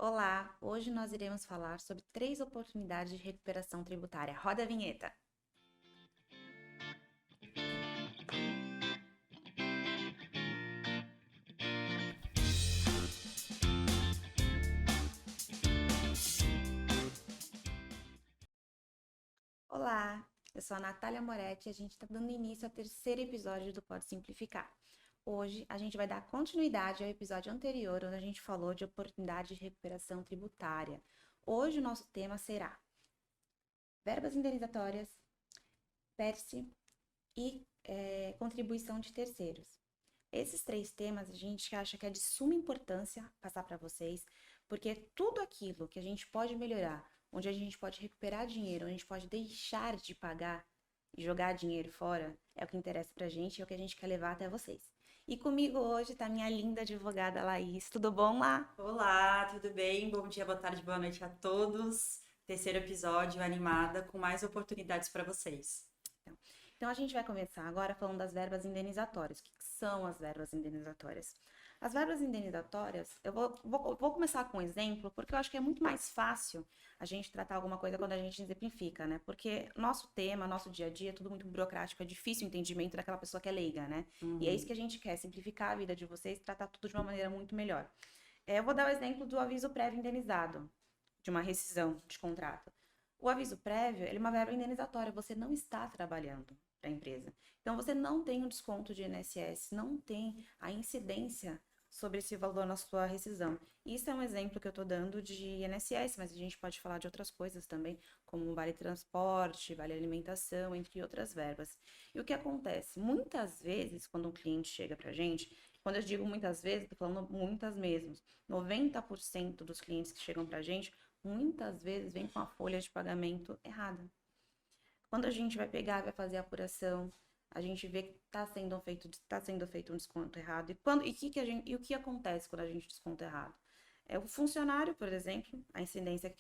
Olá, hoje nós iremos falar sobre 3 oportunidades de recuperação tributária. Roda a vinheta. Olá, eu sou a Natália Moretti e a gente está dando início ao terceiro episódio do Pode Simplificar. Hoje a gente vai dar continuidade ao episódio anterior, onde a gente falou de oportunidade de recuperação tributária. Hoje o nosso tema será verbas indenizatórias, PERSE e contribuição de terceiros. Esses 3 temas a gente acha que é de suma importância passar para vocês, porque tudo aquilo que a gente pode melhorar, onde a gente pode recuperar dinheiro, onde a gente pode deixar de pagar e jogar dinheiro fora, é o que interessa pra gente, é o que a gente quer levar até vocês. E comigo hoje tá minha linda advogada Laís. Tudo bom lá? Olá, tudo bem? Bom dia, boa tarde, boa noite a todos. Terceiro episódio, animada, com mais oportunidades para vocês. Então, a gente vai começar agora falando das verbas indenizatórias. O que são as verbas indenizatórias? As verbas indenizatórias, eu vou começar com um exemplo, porque eu acho que é muito mais fácil a gente tratar alguma coisa quando a gente exemplifica, né? Porque nosso tema, nosso dia a dia é tudo muito burocrático, é difícil o entendimento daquela pessoa que é leiga, né? E é isso que a gente quer, simplificar a vida de vocês, tratar tudo de uma maneira muito melhor. Eu vou dar o exemplo do aviso prévio indenizado, de uma rescisão de contrato. O aviso prévio, ele é uma verba indenizatória, você não está trabalhando para a empresa. Então, você não tem o desconto de INSS, não tem a incidência sobre esse valor na sua rescisão. Isso é um exemplo que eu estou dando de INSS, mas a gente pode falar de outras coisas também, como vale transporte, vale alimentação, entre outras verbas. E o que acontece? Muitas vezes, quando um cliente chega para a gente, quando eu digo muitas vezes, estou falando muitas mesmo, 90% dos clientes que chegam para a gente, muitas vezes vem com a folha de pagamento errada. Quando a gente vai pegar, vai fazer a apuração, a gente vê que está sendo feito um desconto errado. E o que acontece quando a gente desconta errado? O funcionário, por exemplo, a incidência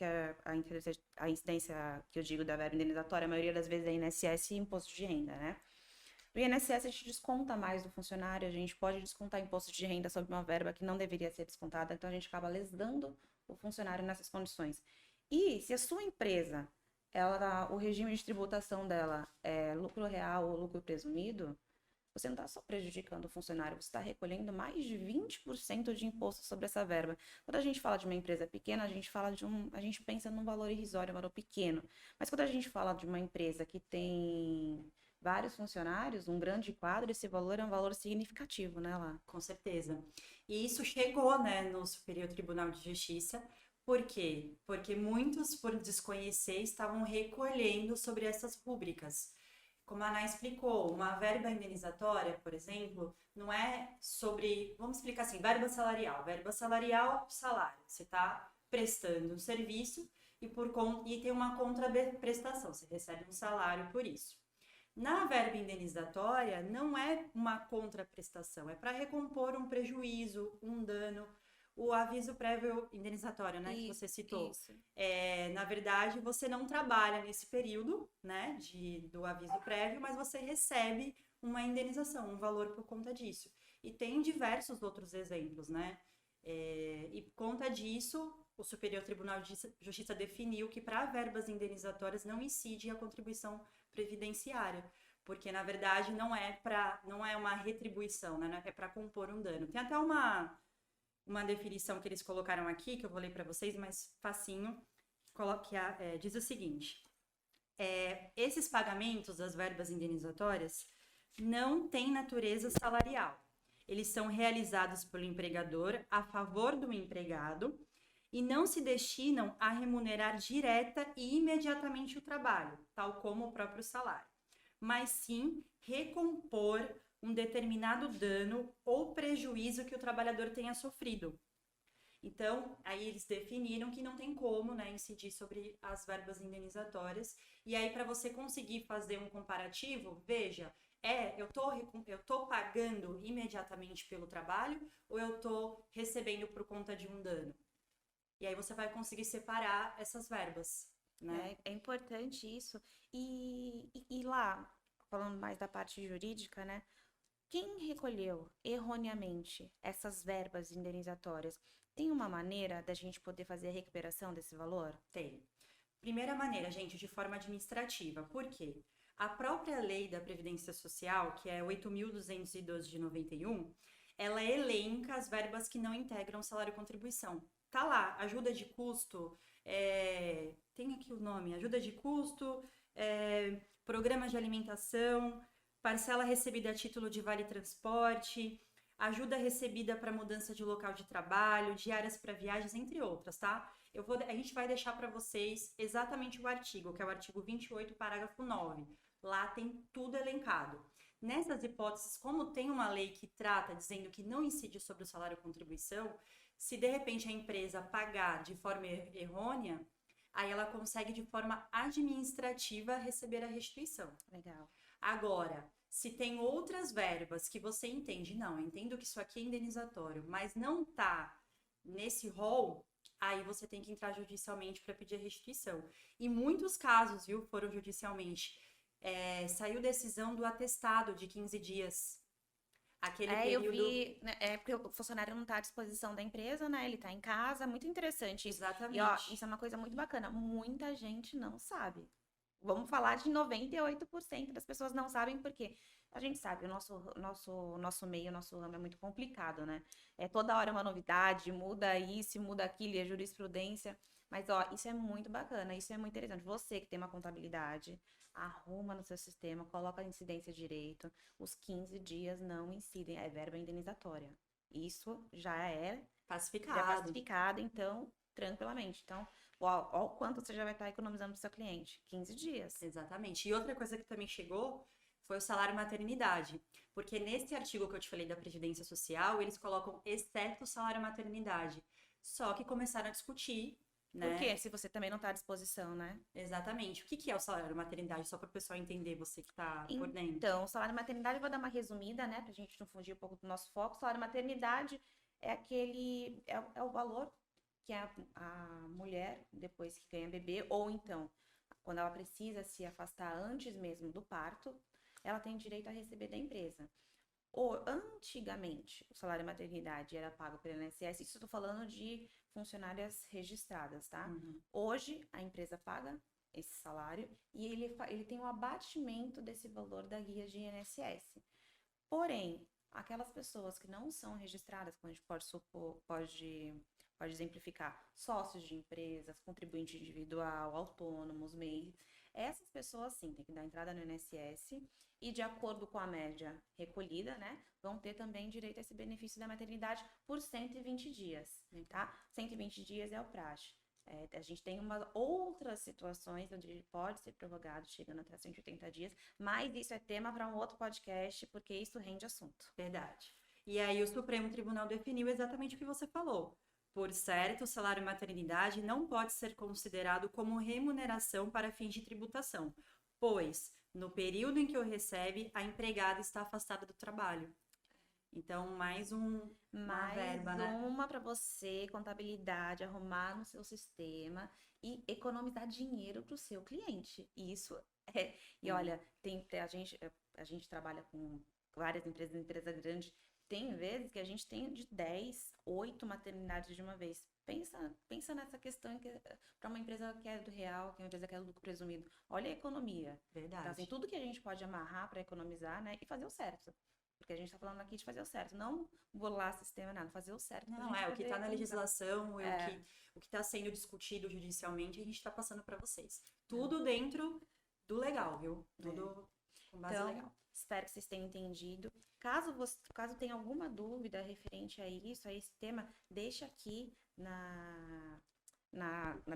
que eu digo da verba indenizatória, a maioria das vezes é INSS e imposto de renda, né? No INSS a gente desconta mais do funcionário, a gente pode descontar imposto de renda sobre uma verba que não deveria ser descontada, então a gente acaba lesando o funcionário nessas condições. E se a sua empresa, o regime de tributação dela é lucro real ou lucro presumido, você não está só prejudicando o funcionário, você está recolhendo mais de 20% de imposto sobre essa verba. Quando a gente fala de uma empresa pequena, a gente pensa num valor irrisório, um valor pequeno. Mas quando a gente fala de uma empresa que tem vários funcionários, um grande quadro, esse valor é um valor significativo, né, lá? Com certeza. E isso chegou, né, no Superior Tribunal de Justiça. Por quê? Porque muitos, por desconhecer, estavam recolhendo sobre essas rúbricas. Como a Ana explicou, uma verba indenizatória, por exemplo, não é sobre, vamos explicar assim, verba salarial. Verba salarial, salário. Você está prestando um serviço e tem uma contraprestação. Você recebe um salário por isso. Na verba indenizatória, não é uma contraprestação, é para recompor um prejuízo, um dano. O aviso prévio indenizatório, né, que você citou, Isso. na verdade, você não trabalha nesse período, né, do aviso prévio, mas você recebe uma indenização, um valor por conta disso. E tem diversos outros exemplos, né? E por conta disso, o Superior Tribunal de Justiça definiu que para verbas indenizatórias não incide a contribuição previdenciária, porque na verdade não é uma retribuição, né? É para compor um dano. Tem até uma definição que eles colocaram aqui, que eu vou ler para vocês, mas facinho, diz o seguinte: esses pagamentos das verbas indenizatórias não têm natureza salarial. Eles são realizados pelo empregador a favor do empregado e não se destinam a remunerar direta e imediatamente o trabalho, tal como o próprio salário, mas sim recompor um determinado dano ou prejuízo que o trabalhador tenha sofrido. Então, aí eles definiram que não tem como, né, incidir sobre as verbas indenizatórias. E aí, para você conseguir fazer um comparativo, veja, eu tô pagando imediatamente pelo trabalho ou eu tô recebendo por conta de um dano? E aí você vai conseguir separar essas verbas, né? É importante isso. E lá, falando mais da parte jurídica, né? Quem recolheu erroneamente essas verbas indenizatórias? Tem uma maneira da gente poder fazer a recuperação desse valor? Tem. Primeira maneira, gente, de forma administrativa. Por quê? A própria lei da Previdência Social, que é 8.212 de 91, ela elenca as verbas que não integram salário e contribuição. Tá lá, ajuda de custo, tem aqui o nome, ajuda de custo, programa de alimentação, parcela recebida a título de vale transporte, ajuda recebida para mudança de local de trabalho, diárias para viagens, entre outras, tá? A gente vai deixar para vocês exatamente o artigo, que é o artigo 28, parágrafo 9. Lá tem tudo elencado. Nessas hipóteses, como tem uma lei que trata dizendo que não incide sobre o salário e contribuição, se de repente a empresa pagar de forma errônea, aí ela consegue de forma administrativa receber a restituição. Legal. Agora, se tem outras verbas que você entende, não, eu entendo que isso aqui é indenizatório, mas não tá nesse rol, aí você tem que entrar judicialmente para pedir a restituição. E muitos casos, viu, foram judicialmente. Saiu decisão do atestado de 15 dias. Aquele período... eu vi, né, porque o funcionário não está à disposição da empresa, né? Ele está em casa, muito interessante isso. Exatamente. E, ó, isso é uma coisa muito bacana. Muita gente não sabe. Vamos falar de 98% das pessoas não sabem porque a gente sabe, o nosso meio, o nosso ramo é muito complicado, né? É toda hora uma novidade, muda isso, muda aquilo, e a jurisprudência. Mas, ó, isso é muito bacana, isso é muito interessante. Você que tem uma contabilidade, arruma no seu sistema, coloca a incidência direito. Os 15 dias não incidem, é verba indenizatória. Isso já é pacificado, então, tranquilamente. Então, ó, o quanto você já vai estar economizando para o seu cliente? 15 dias. Exatamente. E outra coisa que também chegou foi o salário maternidade. Porque nesse artigo que eu te falei da Previdência Social, eles colocam exceto o salário maternidade. Só que começaram a discutir, né? Por quê? Se você também não está à disposição, né? Exatamente. O que é o salário maternidade? Só para o pessoal entender, você que está por dentro. Então, o salário maternidade, eu vou dar uma resumida, né? Para a gente não fugir um pouco do nosso foco. O salário maternidade é o valor que a mulher, depois que ganha bebê, ou então, quando ela precisa se afastar antes mesmo do parto, ela tem direito a receber da empresa. Antigamente, o salário maternidade era pago pelo INSS, isso eu tô falando de funcionárias registradas, tá? Uhum. Hoje, a empresa paga esse salário e ele tem um abatimento desse valor da guia de INSS. Porém, aquelas pessoas que não são registradas, como a gente pode supor, pode exemplificar, sócios de empresas, contribuinte individual, autônomos, MEI, essas pessoas, sim, têm que dar entrada no INSS e, de acordo com a média recolhida, né, vão ter também direito a esse benefício da maternidade por 120 dias, tá? 120 dias é o praxe. A gente tem outras situações onde ele pode ser prorrogado, chegando até 180 dias, mas isso é tema para um outro podcast, porque isso rende assunto. Verdade. E aí o Supremo Tribunal definiu exatamente o que você falou. Por certo, o salário maternidade não pode ser considerado como remuneração para fins de tributação, pois, no período em que o recebe, a empregada está afastada do trabalho. Então, uma verba, né? Mais uma para você, contabilidade, arrumar no seu sistema e economizar dinheiro para o seu cliente. Isso é... E olha, a gente trabalha com várias empresa grande. Tem vezes que a gente tem de 10, 8 maternidades de uma vez. Pensa nessa questão para uma empresa que é do real, que é uma empresa que é do lucro presumido. Olha a economia. Verdade. Então, assim, tudo que a gente pode amarrar para economizar, né? E fazer o certo. Porque a gente está falando aqui de fazer o certo. Não bolar sistema, nada. Fazer o certo. Não, o que está na legislação, o que está sendo discutido judicialmente, a gente está passando para vocês. Tudo dentro do legal, viu? Tudo com base legal. Espero que vocês tenham entendido. Caso tenha alguma dúvida referente a isso, a esse tema, deixa aqui na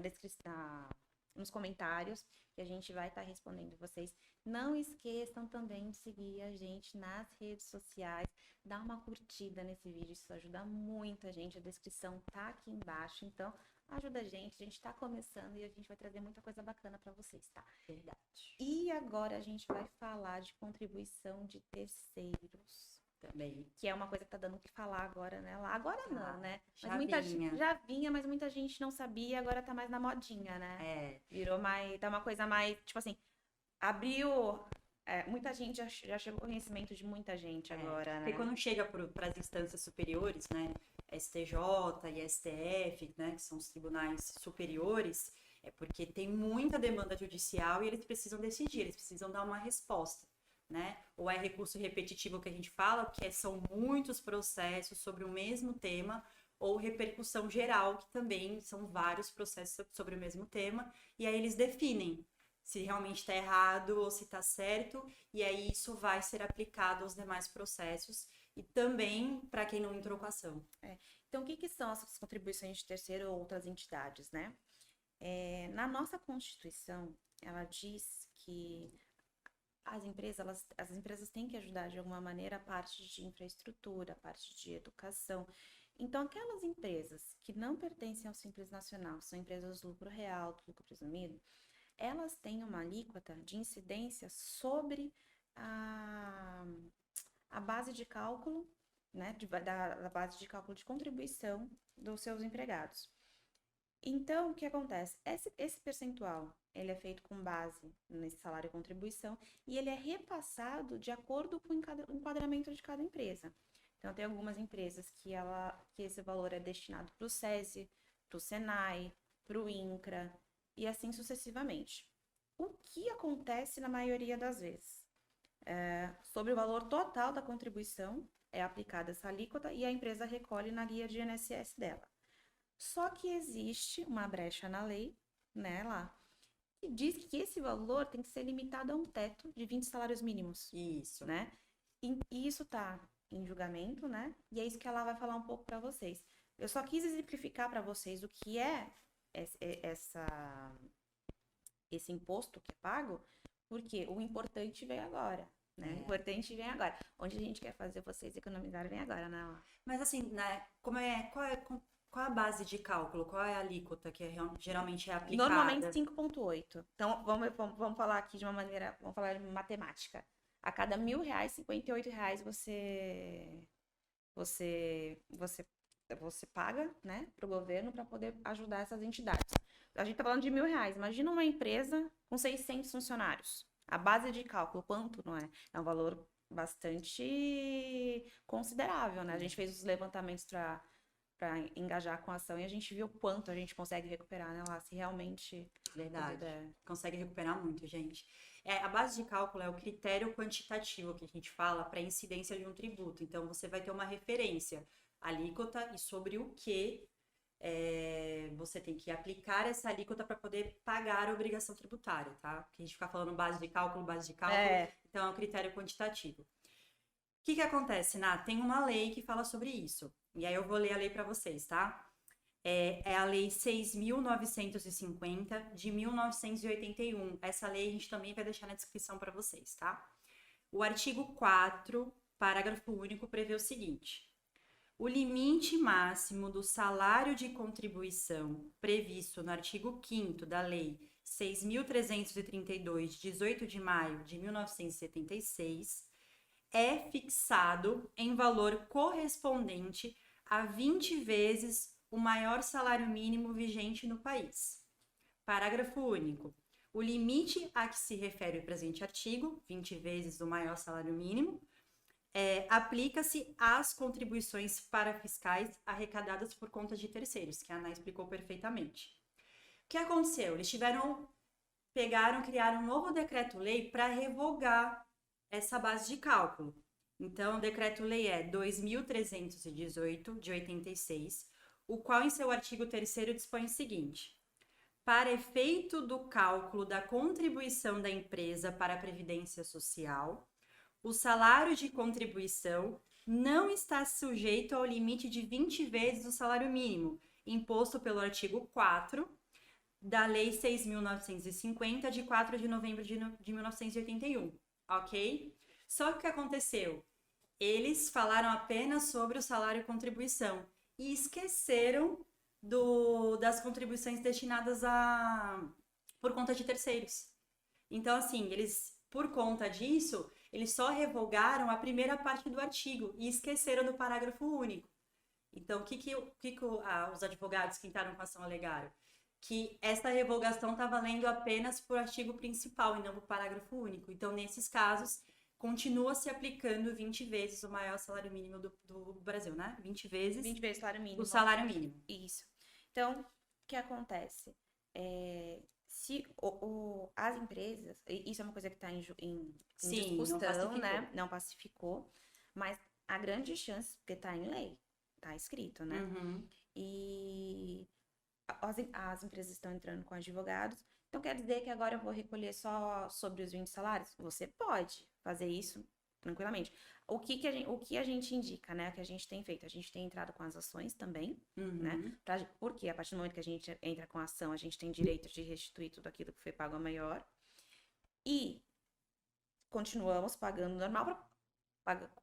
descrição, nos comentários, que a gente vai estar respondendo vocês. Não esqueçam também de seguir a gente nas redes sociais, dá uma curtida nesse vídeo, isso ajuda muito a gente. A descrição tá aqui embaixo, então ajuda a gente tá começando e a gente vai trazer muita coisa bacana para vocês, tá? Verdade. E agora a gente vai falar de contribuição de terceiros também. Que é uma coisa que tá dando o que falar agora, né? Agora não, né? Mas Já vinha, mas muita gente não sabia, agora tá mais na modinha, né? É. Virou tá uma coisa mais, tipo assim, abriu... muita gente já chegou ao conhecimento de muita gente agora, né? Porque quando chega para as instâncias superiores, né? STJ e STF, né, que são os tribunais superiores, é porque tem muita demanda judicial e eles precisam decidir, eles precisam dar uma resposta, né? Ou é recurso repetitivo que a gente fala, que são muitos processos sobre o mesmo tema, ou repercussão geral, que também são vários processos sobre o mesmo tema, e aí eles definem se realmente está errado ou se está certo, e aí isso vai ser aplicado aos demais processos e também para quem não entrou com a ação. Então, o que que são essas contribuições de terceiro ou outras entidades, né? Na nossa Constituição, ela diz que as empresas têm que ajudar de alguma maneira a parte de infraestrutura, a parte de educação. Então, aquelas empresas que não pertencem ao Simples Nacional, são empresas do lucro real, do lucro presumido, elas têm uma alíquota de incidência sobre a, a base de cálculo, né, da base de cálculo de contribuição dos seus empregados. Então, o que acontece? Esse percentual, ele é feito com base nesse salário e contribuição e ele é repassado de acordo com o enquadramento de cada empresa. Então, tem algumas empresas que esse valor é destinado para o SESI, para o SENAI, para o INCRA e assim sucessivamente. O que acontece na maioria das vezes? Sobre o valor total da contribuição é aplicada essa alíquota e a empresa recolhe na guia de INSS dela. Só que existe uma brecha na lei, né, lá, que diz que esse valor tem que ser limitado a um teto de 20 salários mínimos. Isso. Né? E isso tá em julgamento, né? E é isso que ela vai falar um pouco para vocês. Eu só quis exemplificar para vocês o que é esse imposto que é pago, porque o importante vem agora, né? O importante vem agora. Onde a gente quer fazer vocês economizarem vem agora, né? Mas assim, né, qual é a base de cálculo? Qual é a alíquota que geralmente é aplicada? Normalmente 5,8. Então, vamos falar aqui de uma maneira, vamos falar de matemática. A cada R$ 1.000, R$ 58 você paga, né, para o governo para poder ajudar essas entidades. A gente está falando de R$ 1.000. Imagina uma empresa com 600 funcionários. A base de cálculo, quanto, não é? É um valor bastante considerável, né? A gente fez os levantamentos para engajar com a ação e a gente viu quanto a gente consegue recuperar, né, lá, se realmente... Verdade. Consegue recuperar muito, gente. A base de cálculo é o critério quantitativo que a gente fala para incidência de um tributo. Então, você vai ter uma referência alíquota e sobre o que você tem que aplicar essa alíquota para poder pagar a obrigação tributária, tá? Porque a gente fica falando base de cálculo, então é um critério quantitativo. O que acontece, Nath? Tem uma lei que fala sobre isso. E aí eu vou ler a lei para vocês, tá? É a Lei 6.950 de 1981. Essa lei a gente também vai deixar na descrição para vocês, tá? O artigo 4, parágrafo único, prevê o seguinte: o limite máximo do salário de contribuição previsto no artigo 5º da Lei 6.332, de 18 de maio de 1976, é fixado em valor correspondente a 20 vezes o maior salário mínimo vigente no país. Parágrafo único. O limite a que se refere o presente artigo, 20 vezes o maior salário mínimo, aplica-se às contribuições parafiscais arrecadadas por conta de terceiros, que a Ana explicou perfeitamente. O que aconteceu? Eles criaram um novo decreto-lei para revogar essa base de cálculo. Então, o decreto-lei é 2.318, de 86, o qual em seu artigo 3º dispõe o seguinte: para efeito do cálculo da contribuição da empresa para a Previdência Social, o salário de contribuição não está sujeito ao limite de 20 vezes o salário mínimo, imposto pelo artigo 4 da Lei 6.950, de 4 de novembro de 1981, ok? Só que o que aconteceu? Eles falaram apenas sobre o salário e contribuição e esqueceram das contribuições destinadas por conta de terceiros. Então, assim, por conta disso, eles só revogaram a primeira parte do artigo e esqueceram do parágrafo único. Então, o que os advogados que entraram com a ação alegaram? Que essa revogação está valendo apenas para o artigo principal e não para o parágrafo único. Então, nesses casos, continua se aplicando 20 vezes o maior salário mínimo do Brasil, né? 20 vezes 20 vezes o salário mínimo. o salário mínimo. Isso. Então, o que acontece? Se as empresas, e isso é uma coisa que está em Sim, não discussão, pacificou. né? Não pacificou, mas há grande chance, porque está em lei, está escrito, né? Uhum. E as empresas estão entrando com advogados. Então, quer dizer que agora eu vou recolher só sobre os 20 salários? Você pode fazer isso tranquilamente. O que a gente indica, né? O que a gente tem feito? A gente tem entrado com as ações também, né? Uhum. Porque a partir do momento que a gente entra com a ação, a gente tem direito de restituir tudo aquilo que foi pago a maior. E continuamos pagando normal,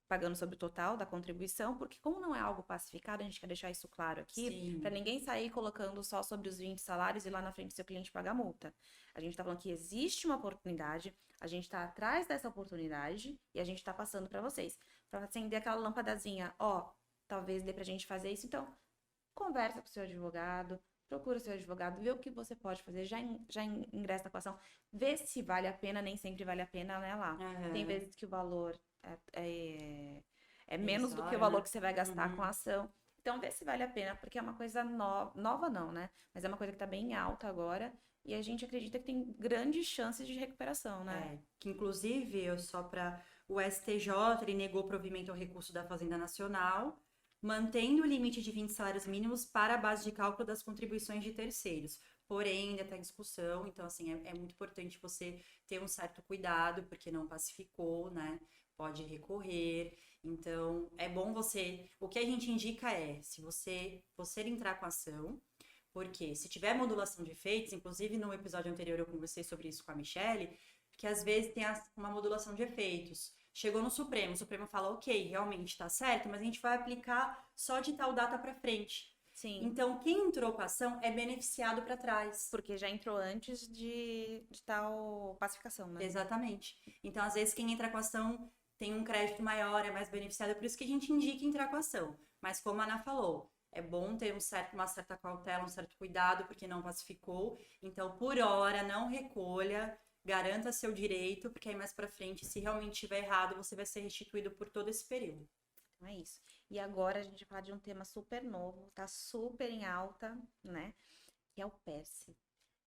pagando sobre o total da contribuição, porque como não é algo pacificado, a gente quer deixar isso claro aqui, Sim. para ninguém sair colocando só sobre os 20 salários e lá na frente seu cliente pagar multa. A gente tá falando que existe uma oportunidade, a gente tá atrás dessa oportunidade e a gente tá passando para vocês. Para acender aquela lâmpadazinha, ó, talvez dê pra gente fazer isso, então conversa com o seu advogado, procura o seu advogado, vê o que você pode fazer, já ingressa com a ação, vê se vale a pena, nem sempre vale a pena, né, lá. Tem vezes que o valor é menos do que o valor que você vai gastar com a ação. Então, vê se vale a pena, porque é uma coisa nova não, né? Mas é uma coisa que tá bem alta agora e a gente acredita que tem grandes chances de recuperação, né? Que inclusive, o STJ, ele negou provimento ao recurso da Fazenda Nacional, mantendo o limite de 20 salários mínimos para a base de cálculo das contribuições de terceiros. Porém, ainda está em discussão, então, assim, é muito importante você ter um certo cuidado, porque não pacificou, né? Pode recorrer. Então, é bom você... O que a gente indica é, se você entrar com a ação, porque se tiver modulação de efeitos, inclusive no episódio anterior eu conversei sobre isso com a Michelle, que às vezes tem uma modulação de efeitos. Chegou no Supremo, o Supremo fala, ok, realmente está certo, mas a gente vai aplicar só de tal data para frente. Sim. Então, quem entrou com a ação é beneficiado para trás. Porque já entrou antes de tal pacificação, né? Exatamente. Então, às vezes, quem entra com a ação tem um crédito maior, é mais beneficiado, por isso que a gente indica entrar com a ação. Mas como a Ana falou, é bom ter uma certa cautela, um certo cuidado, porque não pacificou. Então, por hora, não recolha, garanta seu direito, porque aí mais pra frente, se realmente estiver errado, você vai ser restituído por todo esse período. Então é isso. E agora a gente vai falar de um tema super novo, tá super em alta, né? Que é o PERSE.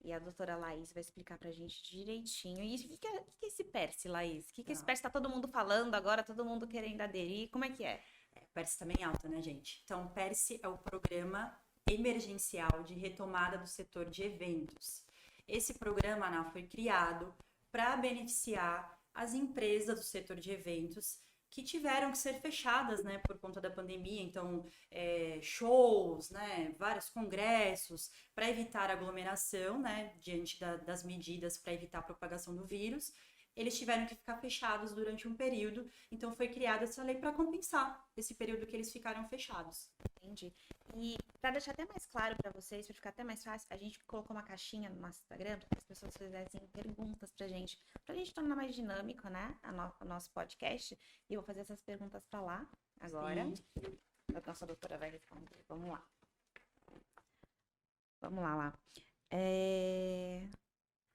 E a doutora Laís vai explicar pra gente direitinho. E o que é esse PERSE, Laís? O que esse PERSE tá todo mundo falando agora, todo mundo querendo aderir? Como é que é? O PERSE também é alta, né, gente? Então, o PERSE é o Programa Emergencial de Retomada do Setor de Eventos. Esse programa, Ana, foi criado para beneficiar as empresas do setor de eventos que tiveram que ser fechadas, né, por conta da pandemia. Então, shows, né, vários congressos, para evitar aglomeração, né, diante das medidas para evitar a propagação do vírus. Eles tiveram que ficar fechados durante um período, então foi criada essa lei para compensar esse período que eles ficaram fechados. Entendi. E para deixar até mais claro para vocês, para ficar até mais fácil, a gente colocou uma caixinha no nosso Instagram para que as pessoas fizessem perguntas pra gente tornar mais dinâmico, né, o nosso podcast. E eu vou fazer essas perguntas para lá agora. Sim. A nossa doutora vai responder. Vamos lá. Vamos lá.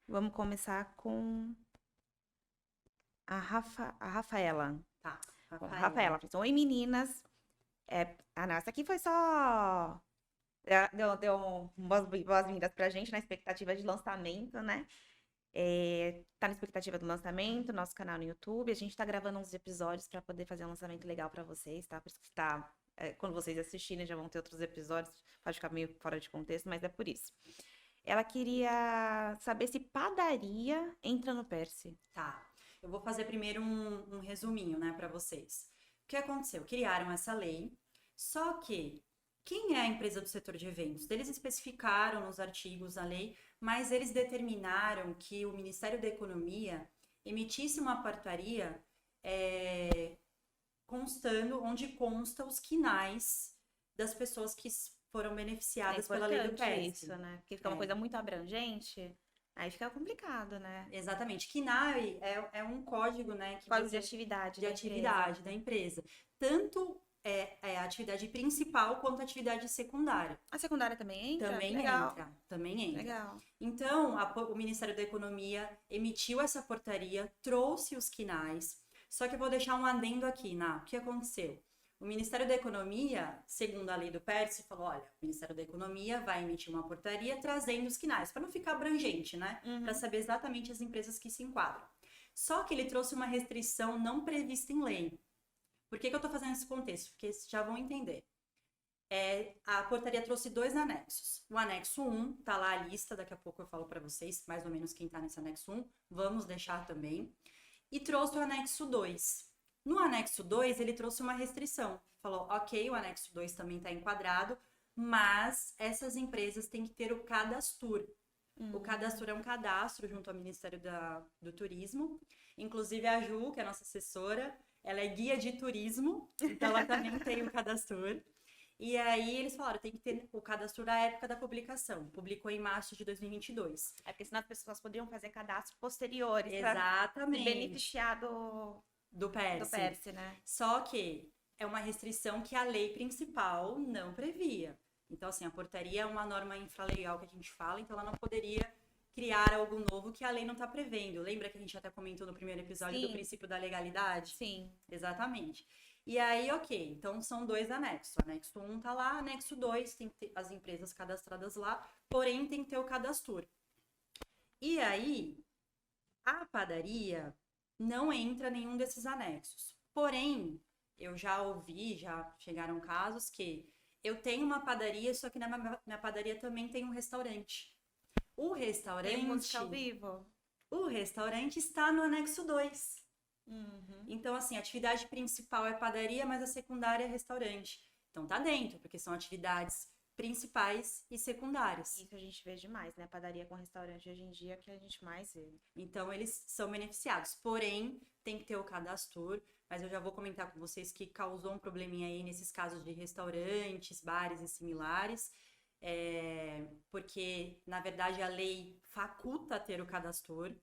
Vamos começar com a Rafaela. Tá. Rafaela. Oi, meninas. A nossa aqui foi só... Deu boas-vindas pra gente na expectativa de lançamento, né? Tá na expectativa do lançamento, nosso canal no YouTube. A gente tá gravando uns episódios pra poder fazer um lançamento legal pra vocês, tá? Por isso que quando vocês assistirem já vão ter outros episódios. Pode ficar meio fora de contexto, mas é por isso. Ela queria saber se padaria entra no PERSE. Tá. Eu vou fazer primeiro um resuminho, né, pra vocês. O que aconteceu? Criaram essa lei, só que quem é a empresa do setor de eventos? Eles especificaram nos artigos da lei, mas eles determinaram que o Ministério da Economia emitisse uma portaria onde consta os quinais das pessoas que foram beneficiadas pela lei do PERSE. Isso, né? Porque fica uma coisa muito abrangente, aí fica complicado, né? Exatamente. KINAI é um código, né? Código de atividade da empresa. Tanto a atividade principal quanto a atividade secundária. A secundária também entra? Também entra. Legal. Então, o Ministério da Economia emitiu essa portaria, trouxe os KINAIs, Só que eu vou deixar um adendo aqui, o que aconteceu? O Ministério da Economia, segundo a lei do PERSE, falou, olha, o Ministério da Economia vai emitir uma portaria trazendo os quinais, para não ficar abrangente, né? Para saber exatamente as empresas que se enquadram. Só que ele trouxe uma restrição não prevista em lei. Por que eu estou fazendo esse contexto? Porque vocês já vão entender. A portaria trouxe 2 anexos. O anexo 1, tá lá a lista, daqui a pouco eu falo para vocês, mais ou menos quem tá nesse anexo 1, vamos deixar também. E trouxe o anexo 2. No anexo 2, ele trouxe uma restrição. Falou, ok, o anexo 2 também está enquadrado, mas essas empresas têm que ter o cadastro. O cadastro é um cadastro junto ao Ministério do Turismo. Inclusive a Ju, que é a nossa assessora, ela é guia de turismo, então ela também tem o cadastro. E aí eles falaram, tem que ter o cadastro da época da publicação. Publicou em março de 2022. É porque senão as pessoas poderiam fazer cadastros posteriores para se Exatamente. beneficiar do PERSE, né? Só que é uma restrição que a lei principal não previa. Então, assim, a portaria é uma norma infralegal que a gente fala, então ela não poderia criar algo novo que a lei não está prevendo. Lembra que a gente até comentou no primeiro episódio do princípio da legalidade? Sim. Exatamente. E aí, ok, então são 2 anexos. O anexo 1 tá lá, anexo 2 tem que ter as empresas cadastradas lá, porém tem que ter o cadastro. E aí, a padaria não entra nenhum desses anexos. Porém, eu já ouvi, já chegaram casos que eu tenho uma padaria, só que na minha padaria também tem um restaurante. O restaurante... Tem música ao vivo? O restaurante está no anexo 2. Então, assim, a atividade principal é padaria, mas a secundária é restaurante. Então, tá dentro, porque são atividades principais e secundárias. Isso a gente vê demais, né? Padaria com restaurante hoje em dia que a gente mais vê. Então, eles são beneficiados. Porém, tem que ter o cadastro, mas eu já vou comentar com vocês que causou um probleminha aí nesses casos de restaurantes, bares e similares, porque, na verdade, a lei faculta ter o cadastro,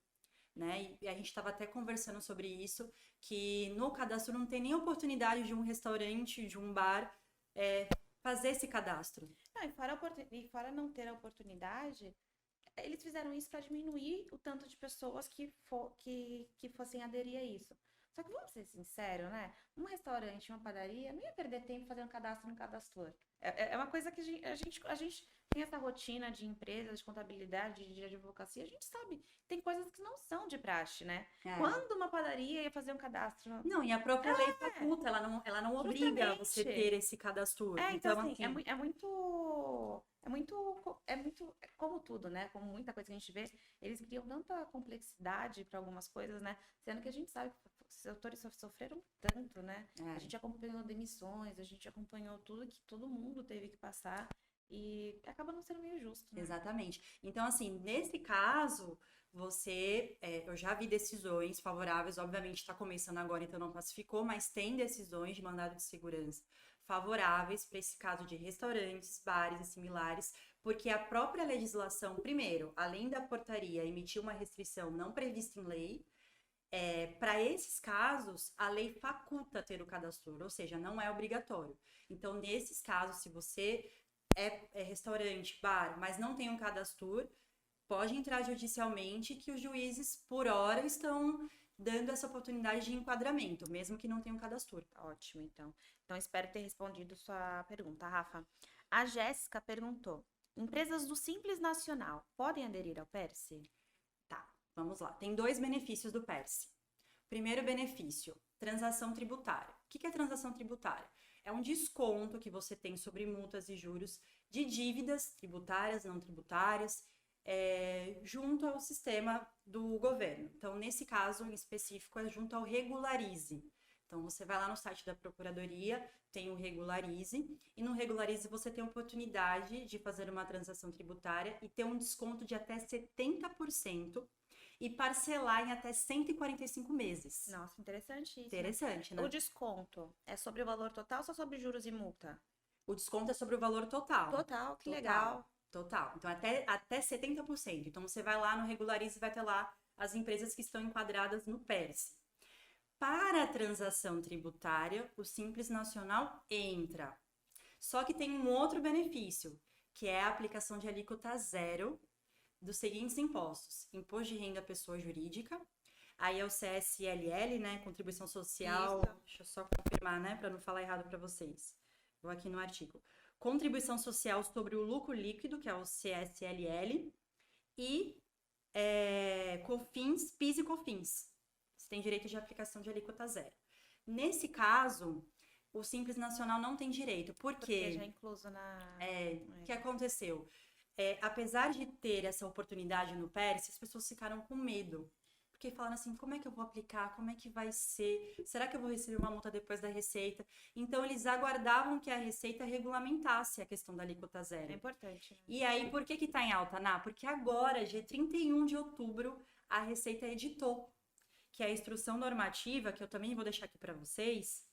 né? E a gente estava até conversando sobre isso, que no cadastro não tem nem oportunidade de um restaurante, de um bar, fazer esse cadastro. Não, e fora não ter a oportunidade, eles fizeram isso para diminuir o tanto de pessoas que fossem aderir a isso. Só que vamos ser sinceros, né? Um restaurante, uma padaria, não ia perder tempo fazendo cadastro no cadastro. É uma coisa que a gente tem essa rotina de empresas, de contabilidade, de advocacia, a gente sabe, tem coisas que não são de praxe, né? Quando uma padaria ia fazer um cadastro? Não, e a própria lei faculta, ela não obriga você ter esse cadastro. Então assim, é como tudo, né? Como muita coisa que a gente vê, eles criam tanta complexidade para algumas coisas, né? Sendo que a gente sabe que os setores sofreram tanto, né? A gente acompanhou demissões, a gente acompanhou tudo que todo mundo teve que passar e acaba não sendo meio justo, né? Exatamente. Então, assim, nesse caso, eu já vi decisões favoráveis, obviamente está começando agora, então não classificou, mas tem decisões de mandado de segurança favoráveis para esse caso de restaurantes, bares e similares, porque a própria legislação, primeiro, além da portaria, emitiu uma restrição não prevista em lei. Para esses casos, a lei faculta ter o cadastro, ou seja, não é obrigatório. Então, nesses casos, se você é restaurante, bar, mas não tem um cadastro, pode entrar judicialmente que os juízes, por hora, estão dando essa oportunidade de enquadramento, mesmo que não tenha um cadastro. Ótimo, então. Então, espero ter respondido sua pergunta, Rafa. A Jéssica perguntou, empresas do Simples Nacional podem aderir ao PERSE? Vamos lá. Tem 2 benefícios do PERSE. Primeiro benefício, transação tributária. O que é transação tributária? É um desconto que você tem sobre multas e juros de dívidas tributárias, não tributárias, junto ao sistema do governo. Então, nesse caso em específico, é junto ao Regularize. Então, você vai lá no site da Procuradoria, tem o Regularize, e no Regularize você tem a oportunidade de fazer uma transação tributária e ter um desconto de até 70%, e parcelar em até 145 meses. Nossa, interessante isso. Interessante, né? O desconto é sobre o valor total ou só sobre juros e multa? O desconto é sobre o valor total. Total, que legal. Total. Então, até 70%. Então, você vai lá no Regularize e vai ter lá as empresas que estão enquadradas no PERSE. Para a transação tributária, o Simples Nacional entra. Só que tem um outro benefício, que é a aplicação de alíquota zero dos seguintes impostos: imposto de renda à pessoa jurídica, Aí é o CSLL, né? Contribuição Social. Isso. Deixa eu só confirmar, né? Para não falar errado para vocês. Vou aqui no artigo. Contribuição Social sobre o Lucro Líquido, que é o CSLL. E COFINS, PIS e COFINS. Você tem direito de aplicação de alíquota zero. Nesse caso, o Simples Nacional não tem direito. Por quê? Porque já é incluso na... O que aconteceu? Apesar de ter essa oportunidade no PERSE, as pessoas ficaram com medo. Porque falaram assim, como é que eu vou aplicar? Como é que vai ser? Será que eu vou receber uma multa depois da Receita? Então, eles aguardavam que a Receita regulamentasse a questão da alíquota zero. É importante. E aí, por que que tá em alta, Ná? Porque agora, dia 31 de outubro, a Receita editou, que é a instrução normativa, que eu também vou deixar aqui para vocês.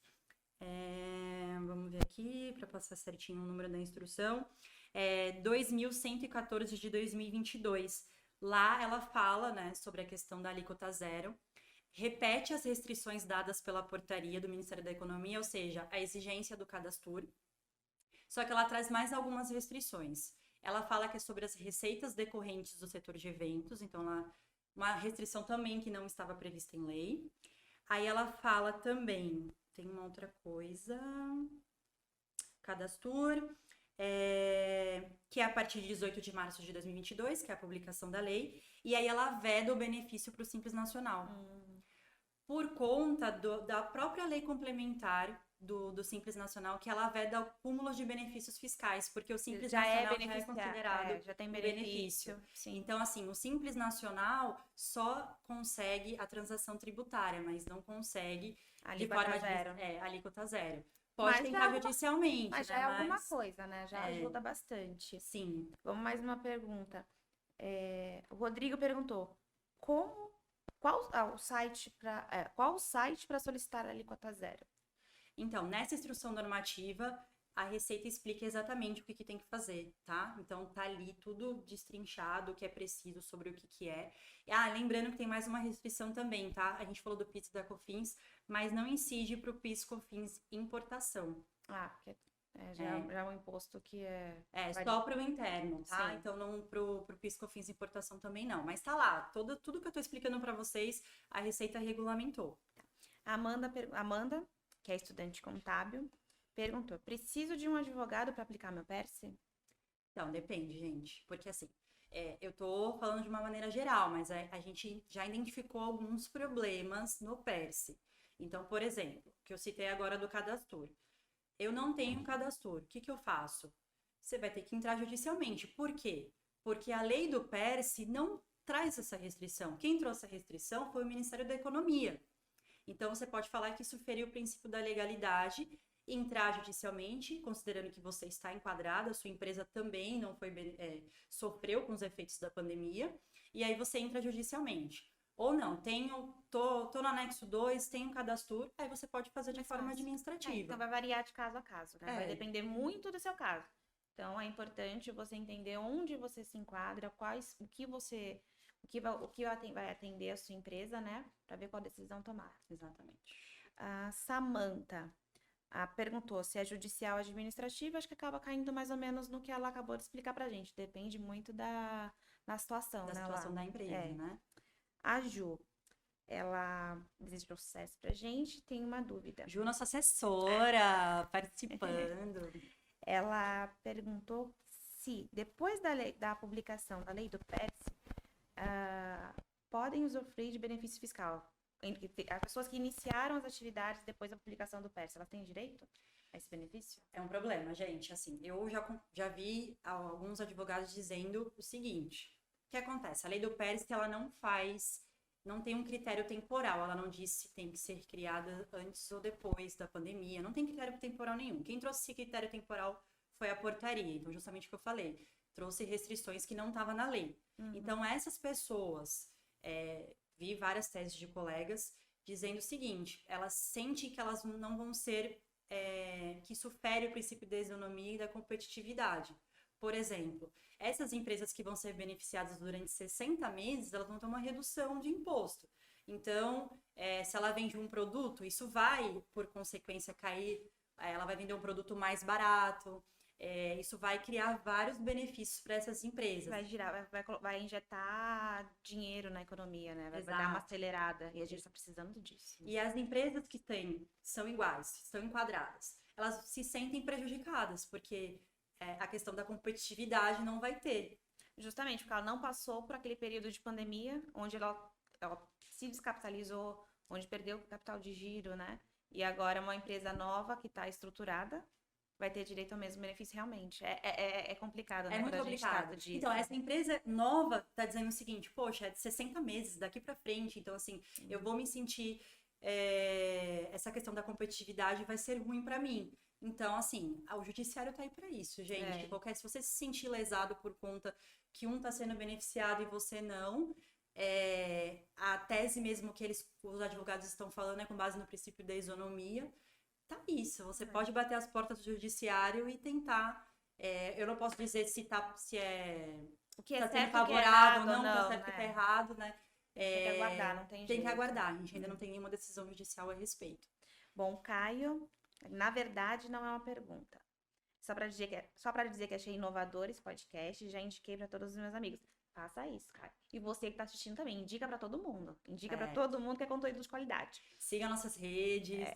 Vamos ver aqui, para passar certinho o número da instrução. 2.114 de 2022. Lá ela fala, né, sobre a questão da alíquota zero, repete as restrições dadas pela portaria do Ministério da Economia, ou seja, a exigência do cadastro, só que ela traz mais algumas restrições. Ela fala que é sobre as receitas decorrentes do setor de eventos, então uma restrição também que não estava prevista em lei. Aí ela fala também, tem uma outra coisa, cadastro, que é a partir de 18 de março de 2022, que é a publicação da lei, e aí ela veda o benefício para o Simples Nacional. Por conta da própria lei complementar do Simples Nacional, que ela veda o cúmulo de benefícios fiscais, porque o Simples Nacional já é considerado já tem benefício. Sim. Então, assim, o Simples Nacional só consegue a transação tributária, mas não consegue Alíquota zero. Alíquota zero. Pode Mas tentar judicialmente, mas já né? é alguma coisa, né? Já ajuda bastante. Sim. Vamos mais uma pergunta. O Rodrigo perguntou: qual o site para solicitar a alíquota zero? Então, nessa instrução normativa, a Receita explica exatamente o que tem que fazer, tá? Então, tá ali tudo destrinchado, o que é preciso sobre o que é. Lembrando que tem mais uma restrição também, tá? A gente falou do PIS e da COFINS, mas não incide para o PIS, COFINS importação. Porque já é um imposto que é... só para o interno, tá? Sim. Então, não pro PIS, COFINS importação também não. Mas tá lá, tudo que eu tô explicando para vocês, a Receita regulamentou. Amanda, que é estudante contábil, perguntou: preciso de um advogado para aplicar meu PERSE? Então, depende, gente. Porque assim, eu tô falando de uma maneira geral, mas a gente já identificou alguns problemas no PERSE. Então, por exemplo, que eu citei agora do cadastro. Eu não tenho cadastro. O que eu faço? Você vai ter que entrar judicialmente. Por quê? Porque a lei do PERSE não traz essa restrição. Quem trouxe a restrição foi o Ministério da Economia. Então, você pode falar que isso feriu o princípio da legalidade, entrar judicialmente, considerando que você está enquadrada, sua empresa também não sofreu com os efeitos da pandemia, e aí você entra judicialmente. Ou não, tô no anexo 2, tenho cadastro, aí você pode fazer de forma administrativa. Então, vai variar de caso a caso, né? Vai depender muito do seu caso. Então, é importante você entender onde você se enquadra, o que vai atender a sua empresa, né? Para ver qual decisão tomar. Exatamente. A Samantha perguntou se é judicial ou administrativo. Acho que acaba caindo mais ou menos no que ela acabou de explicar pra gente. Depende muito da situação, da né? situação da empresa, né? A Ju, ela desejou sucesso pra gente. Tem uma dúvida. Ju, nossa assessora, participando. Ela perguntou se, depois da publicação da lei do PERSE, podem usufruir de benefício fiscal. As pessoas que iniciaram as atividades depois da publicação do PERSE, elas têm direito a esse benefício? É um problema, gente. Assim, eu já vi alguns advogados dizendo o seguinte: o que acontece? A lei do PERSE, ela não tem um critério temporal, ela não diz se tem que ser criada antes ou depois da pandemia, não tem critério temporal nenhum. Quem trouxe esse critério temporal foi a portaria, então justamente o que eu falei, trouxe restrições que não estavam na lei. Então, essas pessoas, vi várias teses de colegas dizendo o seguinte: elas sentem que elas não vão ser, que isso fere o princípio da isonomia e da competitividade. Por exemplo, essas empresas que vão ser beneficiadas durante 60 meses, elas vão ter uma redução de imposto. Então, se ela vende um produto, isso vai, por consequência, cair, ela vai vender um produto mais barato, isso vai criar vários benefícios para essas empresas. Vai girar, vai injetar dinheiro na economia, né? Vai dar uma Exato. acelerada. E a gente está precisando disso. E as empresas que são iguais, são enquadradas, elas se sentem prejudicadas, porque a questão da competitividade não vai ter. Justamente porque ela não passou por aquele período de pandemia, onde ela se descapitalizou, onde perdeu o capital de giro, né? E agora uma empresa nova que está estruturada vai ter direito ao mesmo benefício realmente. É complicado, né? É muito Quando a gente complicado. trata disso. Então, essa empresa nova está dizendo o seguinte, poxa, é de 60 meses daqui para frente, então assim, eu vou me sentir essa questão da competitividade vai ser ruim para mim. Então, assim, o judiciário tá aí para isso, gente. Se você se sentir lesado por conta que um está sendo beneficiado e você não, a tese mesmo que os advogados estão falando é com base no princípio da isonomia. Tá isso. Você pode bater as portas do judiciário e tentar. Eu não posso dizer se o que é tá sendo certo, o que é favorável, errado, não, tá não, certo, o que tá né? errado, né? Tem que aguardar, não tem Tem que jeito. aguardar. A gente ainda não tem nenhuma decisão judicial a respeito. Bom, Caio, na verdade não é uma pergunta. Só para dizer que achei inovador esse podcast e já indiquei para todos os meus amigos. Faça isso, Caio. E você que tá assistindo também, indica para todo mundo. Indica para todo mundo que é conteúdo de qualidade. Siga nossas redes,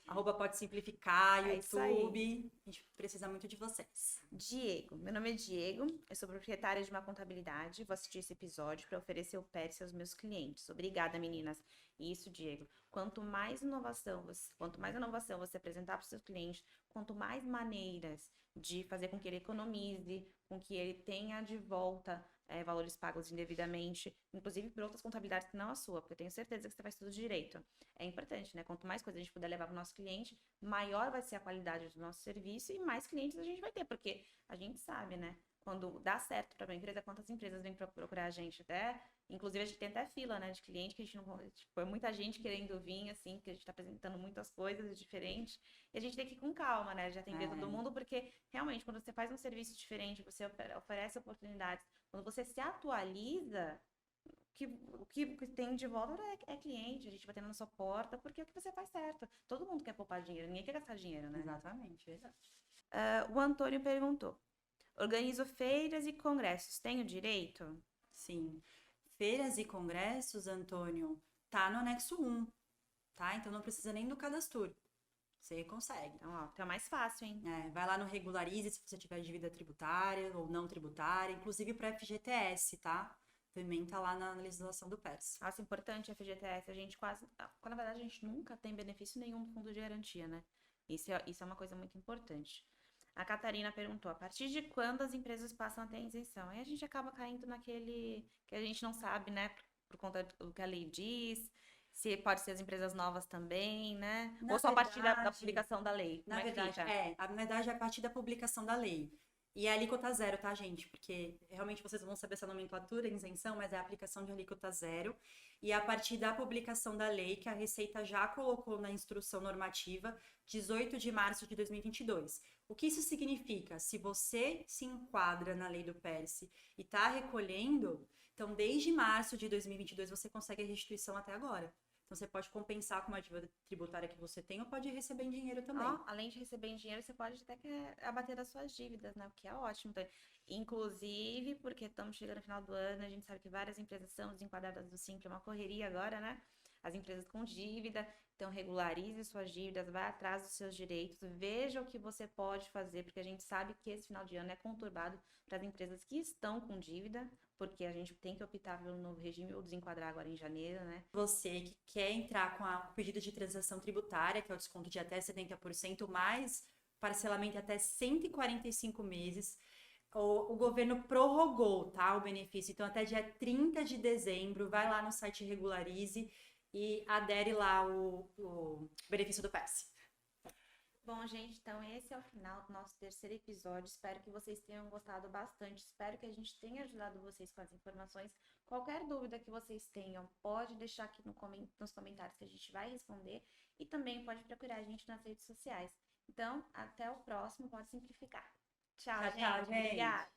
@Pode Simplificar, isso aí. YouTube. A gente precisa muito de vocês. Diego, meu nome é Diego, eu sou proprietária de uma contabilidade, vou assistir esse episódio para oferecer o PERS aos meus clientes. Obrigada, meninas. Isso, Diego. Quanto mais inovação você apresentar para os seus clientes, quanto mais maneiras de fazer com que ele economize, com que ele tenha de volta valores pagos indevidamente, inclusive por outras contabilidades que não a sua, porque eu tenho certeza que você faz tudo direito. É importante, né? Quanto mais coisa a gente puder levar para o nosso cliente, maior vai ser a qualidade do nosso serviço e mais clientes a gente vai ter, porque a gente sabe, né? Quando dá certo para uma empresa, quantas empresas vêm procurar a gente até, inclusive a gente tem até fila, né, de cliente que a gente não, tipo, é muita gente querendo vir, assim, que a gente tá apresentando muitas coisas diferentes, e a gente tem que ir com calma, né, de atender todo mundo, porque realmente quando você faz um serviço diferente, você oferece oportunidades, quando você se atualiza, o que tem de volta é cliente, a gente batendo na sua porta, porque é o que você faz certo. Todo mundo quer poupar dinheiro, ninguém quer gastar dinheiro, né? Exatamente, verdade. O Antônio perguntou: organizo feiras e congressos, tenho direito? Sim. Feiras e congressos, Antônio, tá no anexo 1, tá? Então não precisa nem do cadastro. Você consegue. Então, ó, então é mais fácil, hein? Vai lá no Regularize se você tiver dívida tributária ou não tributária, inclusive para FGTS, tá? Também tá lá na legislação do PERS. Nossa, importante a FGTS, a gente na verdade a gente nunca tem benefício nenhum do fundo de garantia, né? Isso é uma coisa muito importante. A Catarina perguntou, a partir de quando as empresas passam a ter isenção? Aí a gente acaba caindo naquele que a gente não sabe, né? Por conta do que a lei diz, se pode ser as empresas novas também, né? Ou só a partir da publicação da lei? Na verdade, na verdade, é a partir da publicação da lei. E é alíquota zero, tá, gente? Porque realmente vocês vão saber essa nomenclatura, isenção, mas é a aplicação de alíquota zero. E a partir da publicação da lei, que a Receita já colocou na instrução normativa, 18 de março de 2022. O que isso significa? Se você se enquadra na lei do PERS e está recolhendo, então desde março de 2022 você consegue a restituição até agora. Então, você pode compensar com uma dívida tributária que você tem ou pode receber em dinheiro também. Além de receber em dinheiro, você pode até abater das suas dívidas, né? O que é ótimo. Então, inclusive, porque estamos chegando no final do ano, a gente sabe que várias empresas são desenquadradas do Simples, é uma correria agora, né? As empresas com dívida, então regularize suas dívidas, vá atrás dos seus direitos, veja o que você pode fazer, porque a gente sabe que esse final de ano é conturbado para as empresas que estão com dívida, porque a gente tem que optar pelo novo regime ou desenquadrar agora em janeiro, né? Você que quer entrar com o pedido de transação tributária, que é o desconto de até 70%, mais parcelamento até 145 meses, o governo prorrogou, tá, o benefício. Então, até dia 30 de dezembro, vai lá no site Regularize e adere lá o benefício do PERS. Bom, gente, então esse é o final do nosso terceiro episódio. Espero que vocês tenham gostado bastante. Espero que a gente tenha ajudado vocês com as informações. Qualquer dúvida que vocês tenham, pode deixar aqui nos comentários que a gente vai responder. E também pode procurar a gente nas redes sociais. Então, até o próximo. Pode simplificar. Tchau, gente. Tchau, gente. Obrigada.